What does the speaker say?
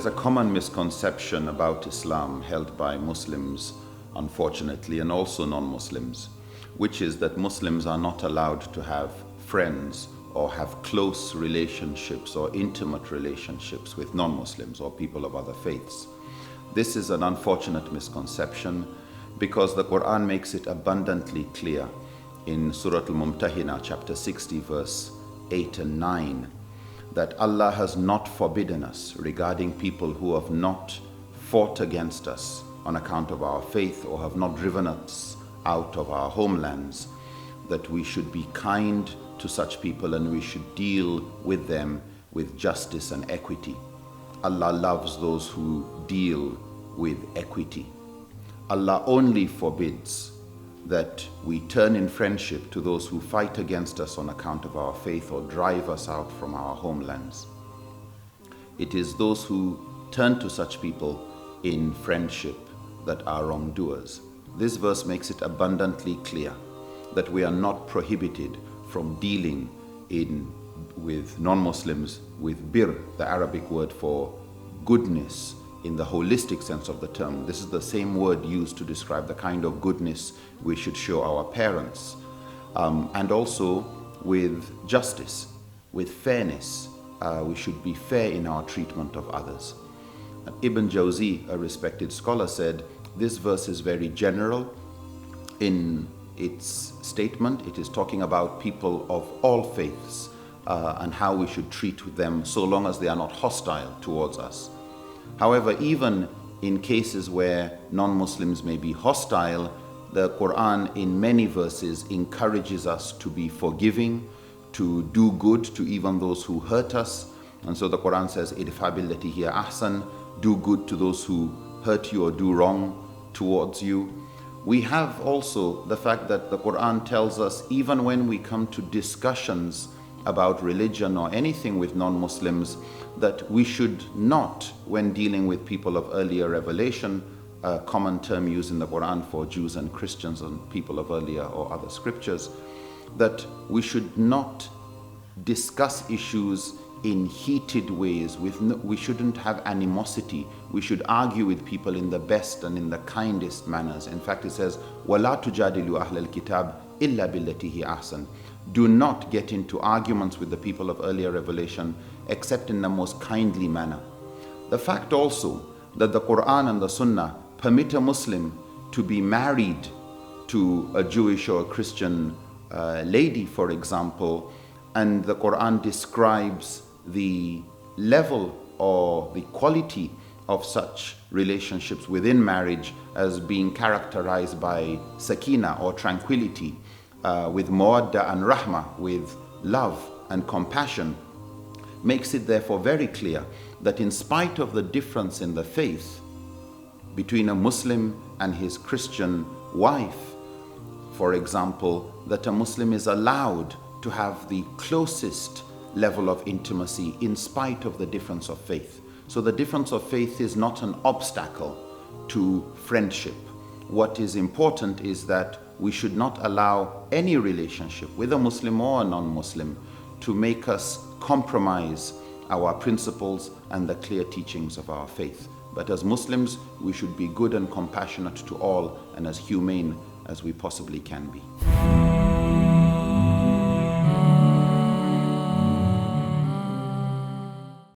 There's a common misconception about Islam held by Muslims, unfortunately, and also non-Muslims, which is that Muslims are not allowed to have friends or have close relationships or intimate relationships with non-Muslims or people of other faiths. This is an unfortunate misconception because the Qur'an makes it abundantly clear in Surah Al-Mumtahina, chapter 60, verse 8 and 9, that Allah has not forbidden us regarding people who have not fought against us on account of our faith or have not driven us out of our homelands, that we should be kind to such people and we should deal with them with justice and equity. Allah loves those who deal with equity. Allah only forbids that we turn in friendship to those who fight against us on account of our faith or drive us out from our homelands. It is those who turn to such people in friendship that are wrongdoers. This verse makes it abundantly clear that we are not prohibited from dealing with non-Muslims with bir, the Arabic word for goodness in the holistic sense of the term. This is the same word used to describe the kind of goodness we should show our parents, and also with justice, with fairness. We should be fair in our treatment of others. Ibn Jawzi, a respected scholar, said this verse is very general in its statement. It is talking about people of all faiths and how we should treat them so long as they are not hostile towards us. However, even in cases where non-Muslims may be hostile, the Qur'an in many verses encourages us to be forgiving, to do good to even those who hurt us. And so the Qur'an says, idfa billati hiya ahsan, do good to those who hurt you or do wrong towards you. We have also the fact that the Qur'an tells us, even when we come to discussions about religion or anything with non-Muslims, that we should not, when dealing with people of earlier revelation, a common term used in the Qur'an for Jews and Christians and people of earlier or other scriptures, that we should not discuss issues in heated ways. We shouldn't have animosity. We should argue with people in the best and in the kindest manners. In fact, it says, وَلَا تُجَادِلُوا أَهْلَ الْكِتَابِ إِلَّا بِالَّتِي هِيَ أَحْسَنُ. Do not get into arguments with the people of earlier revelation except in the most kindly manner. The fact also that the Qur'an and the Sunnah permit a Muslim to be married to a Jewish or a Christian lady, for example, and the Qur'an describes the level or the quality of such relationships within marriage as being characterized by sakina or tranquility, with mawadda and rahmah, with love and compassion, makes it therefore very clear that in spite of the difference in the faith between a Muslim and his Christian wife, for example, that a Muslim is allowed to have the closest level of intimacy in spite of the difference of faith. So the difference of faith is not an obstacle to friendship. What is important is that we should not allow any relationship with a Muslim or a non-Muslim to make us compromise our principles and the clear teachings of our faith. But as Muslims, we should be good and compassionate to all and as humane as we possibly can be.